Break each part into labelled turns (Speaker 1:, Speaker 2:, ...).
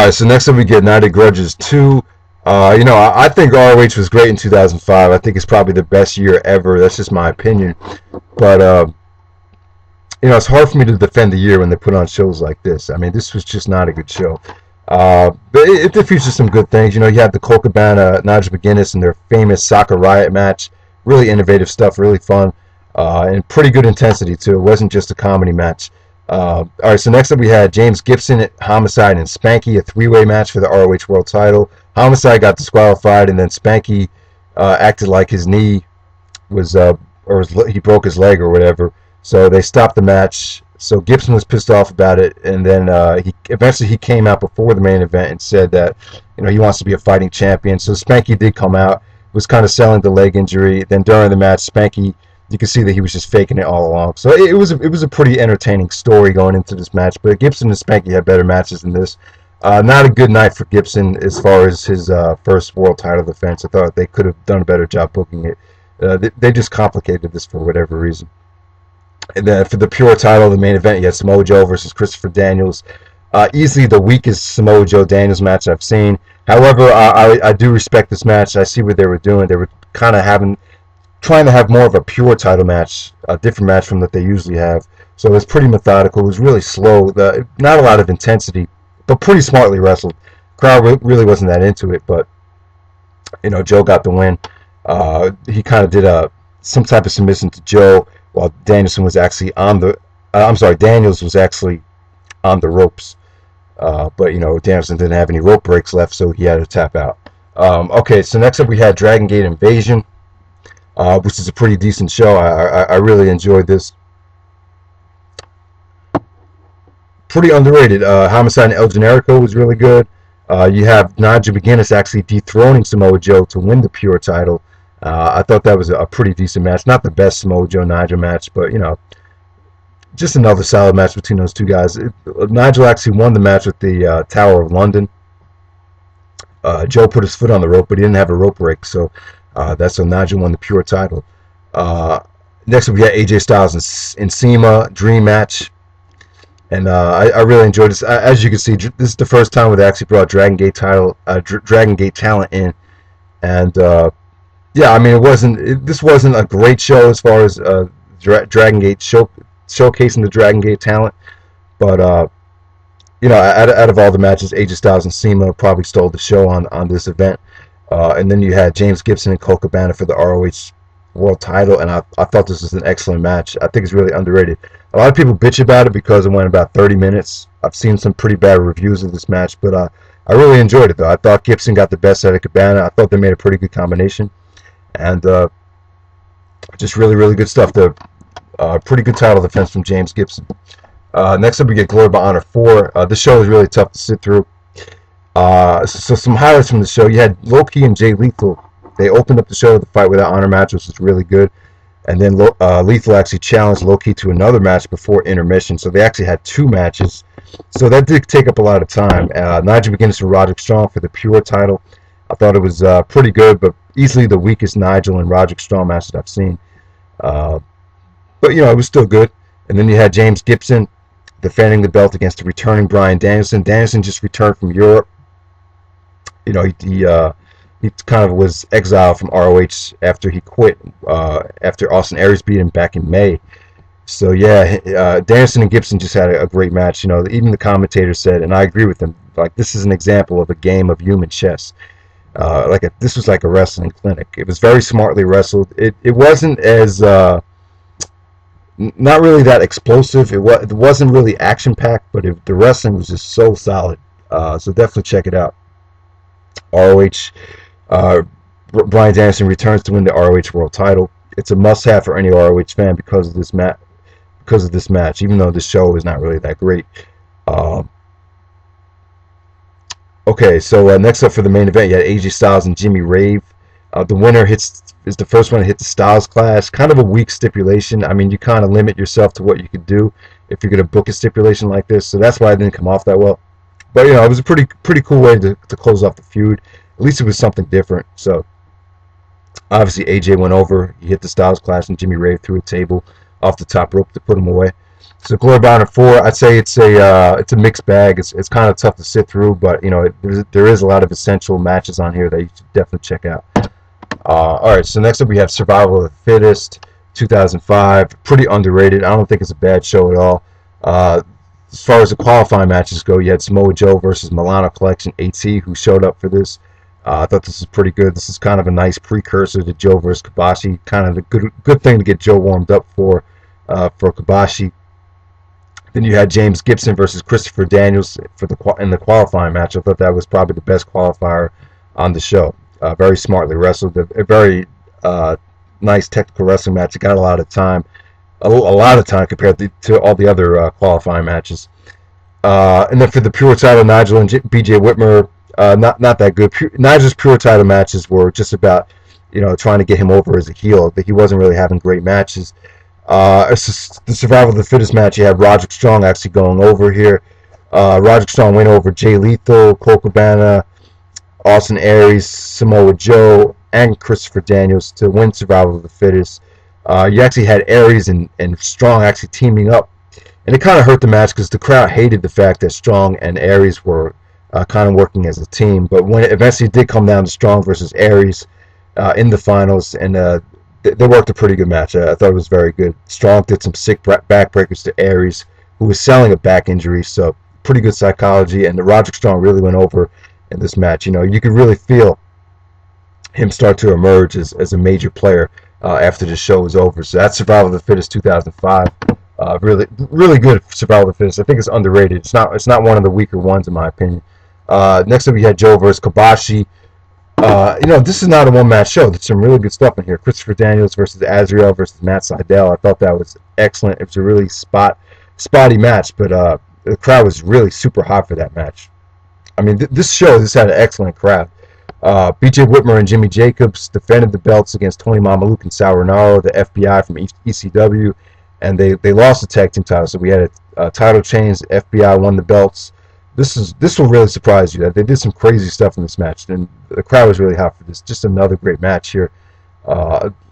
Speaker 1: right, so next up we get Night of Grudges 2. I think ROH was great in 2005. I think it's probably the best year ever. That's just my opinion. But, it's hard for me to defend the year when they put on shows like this. I mean, this was just not a good show. But it did feature some good things. You had the Colt Cabana, Nigel McGuinness, and their famous Soccer Riot match. Really innovative stuff, really fun, and pretty good intensity, too. It wasn't just a comedy match. All right, so next up we had James Gibson, Homicide, and Spanky, a three-way match for the ROH World Title. Homicide got disqualified, and then Spanky acted like his knee was, he broke his leg or whatever. So they stopped the match. So Gibson was pissed off about it, and then he came out before the main event and said that he wants to be a fighting champion. So Spanky did come out, was kind of selling the leg injury. Then during the match, Spanky, you can see that he was just faking it all along. So it was a pretty entertaining story going into this match. But Gibson and Spanky had better matches than this. Not a good night for Gibson as far as his first world title defense. I thought they could have done a better job booking it. They just complicated this for whatever reason. And then for the pure title, the main event, you had Samoa Joe versus Christopher Daniels. Easily the weakest Samoa Joe Daniels match I've seen. However, I do respect this match. I see what they were doing. They were kind of trying to have more of a pure title match, a different match from that they usually have. So it was pretty methodical. It was really slow. Not a lot of intensity, but pretty smartly wrestled. Crowd really wasn't that into it, but Joe got the win. He kind of did some type of submission to Joe, while Daniels was actually Daniels was actually on the ropes. But Danielson didn't have any rope breaks left, so he had to tap out. Okay, so next up we had Dragon Gate Invasion, which is a pretty decent show. I really enjoyed this. Pretty underrated. Homicide and El Generico was really good. You have Nigel McGuinness actually dethroning Samoa Joe to win the pure title. I thought that was a pretty decent match. Not the best Samoa Joe Nigel match, but just another solid match between those two guys. Nigel actually won the match with the Tower of London. Joe put his foot on the rope, but he didn't have a rope break, so that's how Nigel won the pure title. Next up, we got AJ Styles and CIMA Dream match, and I really enjoyed this. As you can see, this is the first time where they actually brought Dragon Gate talent in, and yeah, I mean, this wasn't a great show as far as Dragon Gate showcasing the Dragon Gate talent, but out of all the matches, AJ Styles and CIMA probably stole the show on this event. And then you had James Gibson and Colt Cabana for the ROH World Title, and I thought this was an excellent match. I think it's really underrated. A lot of people bitch about it because it went about 30 minutes. I've seen some pretty bad reviews of this match, but I really enjoyed it, though. I thought Gibson got the best out of Cabana. I thought they made a pretty good combination. And just really, really good stuff. The pretty good title defense from James Gibson. Next up, we get Glory by Honor 4. This show was really tough to sit through. So some highlights from the show. You had Low-Ki and Jay Lethal. They opened up the show with the Fight Without Honor match, which was really good. And then Lethal actually challenged Low-Ki to another match before intermission. So they actually had two matches. So that did take up a lot of time. Nigel McGuinness and Roderick Strong for the pure title. I thought it was pretty good, but easily the weakest Nigel and Roderick Strong match that I've seen. But, it was still good. And then you had James Gibson defending the belt against the returning Bryan Danielson. Danielson just returned from Europe. He kind of was exiled from ROH after he quit, after Austin Aries beat him back in May. So, yeah, Danielson and Gibson just had a great match. Even the commentator said, and I agree with them, like, this is an example of a game of human chess. This was like a wrestling clinic. It was very smartly wrestled. It wasn't as not really that explosive. It wasn't really action packed, but the wrestling was just so solid. So definitely check it out. ROH. Bryan Danielson returns to win the ROH World Title. It's a must-have for any ROH fan because of this match. Even though the show is not really that great. Okay, so next up for the main event, you had AJ Styles and Jimmy Rave. The winner is the first one to hit the Styles Clash. Kind of a weak stipulation. I mean, you kind of limit yourself to what you could do if you're going to book a stipulation like this. So that's why it didn't come off that well. But, it was a pretty cool way to close off the feud. At least it was something different. So, obviously, AJ went over. He hit the Styles Clash, and Jimmy Rave threw a table off the top rope to put him away. So Glory Bound at 4. I'd say it's a mixed bag. It's kind of tough to sit through, but there is a lot of essential matches on here that you should definitely check out. All right, so next up we have Survival of the Fittest, 2005. Pretty underrated. I don't think it's a bad show at all. As far as the qualifying matches go, you had Samoa Joe versus Milano Collection AT, who showed up for this. I thought this was pretty good. This is kind of a nice precursor to Joe versus Kobashi. Kind of a good thing to get Joe warmed up for Kobashi. Then you had James Gibson versus Christopher Daniels in the qualifying match. I thought that was probably the best qualifier on the show. Very smartly wrestled. A very nice technical wrestling match. It got a lot of time. A lot of time compared to all the other qualifying matches. And then for the pure title, Nigel and BJ Whitmer, not that good. Nigel's pure title matches were just about trying to get him over as a heel. He wasn't really having great matches. The Survival of the Fittest match, you had Roderick Strong actually going over here. Roderick Strong went over Jay Lethal, Colt Cabana, Austin Aries, Samoa Joe, and Christopher Daniels to win Survival of the Fittest. You actually had Aries and Strong actually teaming up. And it kind of hurt the match because the crowd hated the fact that Strong and Aries were kind of working as a team. But when it eventually did come down to Strong versus Aries in the finals, and they worked a pretty good match. I thought it was very good. Strong did some sick backbreakers to Aries, who was selling a back injury, so pretty good psychology. And the Roderick Strong really went over in this match. You could really feel him start to emerge as a major player after the show was over. So that's Survival of the Fittest 2005. Really good Survival of the Fittest. I think it's underrated. It's not one of the weaker ones in my opinion. Next up we had Joe versus Kobashi. This is not a one-match show. There's some really good stuff in here. Christopher Daniels versus Azrieal versus Matt Sydal. I thought that was excellent. It was a really spotty match, but the crowd was really super hot for that match. I mean, this had an excellent crowd. BJ Whitmer and Jimmy Jacobs defended the belts against Tony Mamaluke and Sal Rinauro, the FBI from ECW, and they lost the tag team title. So we had a title change. The FBI won the belts. This will really surprise you. They did some crazy stuff in this match, and the crowd was really hot for this. Just another great match here.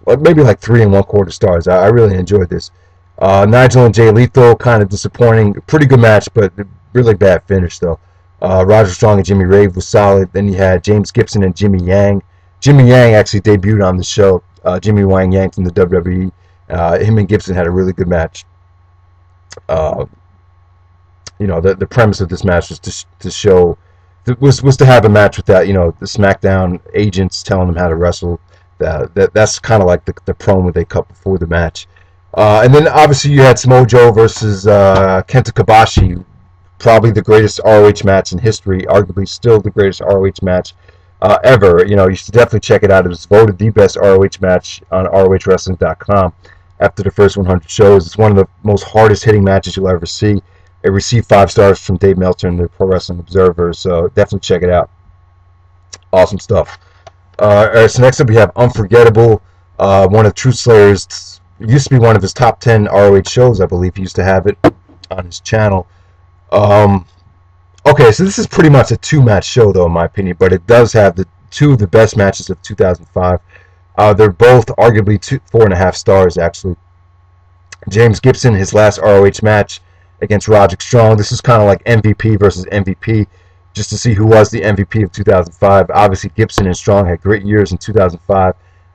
Speaker 1: Maybe like 3 1/4 stars. I really enjoyed this. Nigel and Jay Lethal, kind of disappointing. Pretty good match, but really bad finish though. Roger Strong and Jimmy Rave was solid. Then you had James Gibson and Jimmy Yang. Jimmy Yang actually debuted on the show. Jimmy Wang Yang from the WWE. Him and Gibson had a really good match. The premise of this match was to show was to have a match with that, the SmackDown agents telling them how to wrestle. That's kind of like the promo they cut before the match. And then obviously you had Samoa Joe versus Kenta Kobashi, probably the greatest ROH match in history, arguably still the greatest ROH match ever. You should definitely check it out. It was voted the best ROH match on ROHWrestling.com after the first 100 shows. It's one of the most hardest hitting matches you'll ever see. It received 5 stars from Dave Meltzer and the Pro Wrestling Observer, so definitely check it out. Awesome stuff. Alright, so next up we have Unforgettable, one of Truth Slayer's, used to be one of his top 10 ROH shows, I believe. He used to have it on his channel. Okay, so this is pretty much a 2-match show, though, in my opinion, but it does have the 2 of the best matches of 2005. They're both arguably 4.5 stars, actually. James Gibson, his last ROH match against Roderick Strong. This is kind of like MVP versus MVP, just to see who was the MVP of 2005. Obviously, Gibson and Strong had great years in 2005,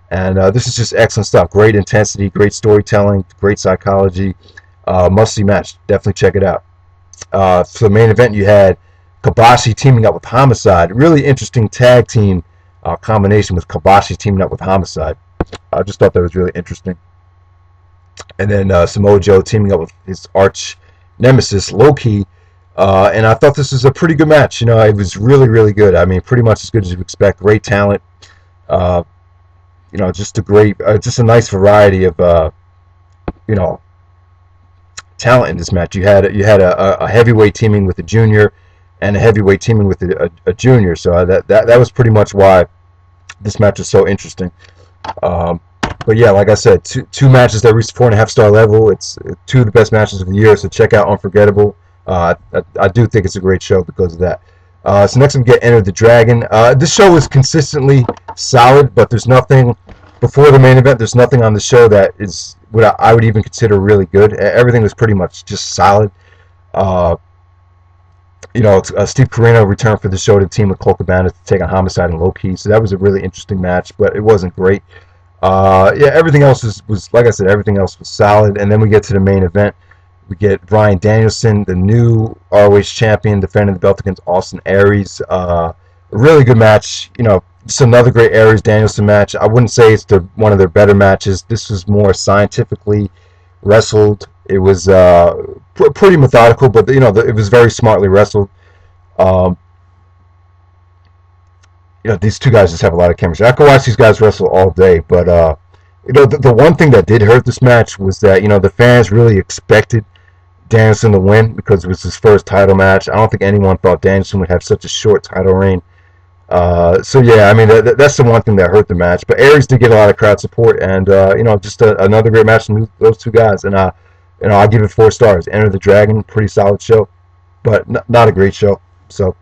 Speaker 1: and this is just excellent stuff. Great intensity, great storytelling, great psychology. Must-see match. Definitely check it out. For the main event, you had Kobashi teaming up with Homicide. Really interesting tag team combination with Kobashi teaming up with Homicide. I just thought that was really interesting. And then Samoa Joe teaming up with his arch nemesis, Low-Ki. And I thought this was a pretty good match. It was really, really good. I mean, pretty much as good as you expect. Great talent. Just a nice variety of, talent in this match. You had a heavyweight teaming with a junior, and a heavyweight teaming with a junior. So that was pretty much why this match is so interesting. But yeah, like I said, two matches that reached 4.5 star level. It's 2 of the best matches of the year. So check out Unforgettable. I do think it's a great show because of that. So next we get Enter the Dragon. This show is consistently solid, but there's nothing before the main event. There's nothing on the show that is what I would even consider really good. Everything was pretty much just solid. Uh, Steve Corino returned for the show to team with Colt Cabana to take on Homicide and Low Key, so that was a really interesting match, but it wasn't great. Yeah, everything else was like I said, everything else was solid, and then we get to the main event. We get Bryan Danielson, the new ROH champion, defending the belt against Austin Aries. A really good match. Just another great Aries Danielson match. I wouldn't say it's one of their better matches. This was more scientifically wrestled. It was pretty methodical, but it was very smartly wrestled. Um, these two guys just have a lot of chemistry. I could watch these guys wrestle all day, but the one thing that did hurt this match was that the fans really expected Danielson to win because it was his first title match. I don't think anyone thought Danielson would have such a short title reign. So yeah, I mean that's the one thing that hurt the match. But Aries did get a lot of crowd support, and just another great match from those two guys. And I'll give it 4 stars. Enter the Dragon, pretty solid show, but not a great show. So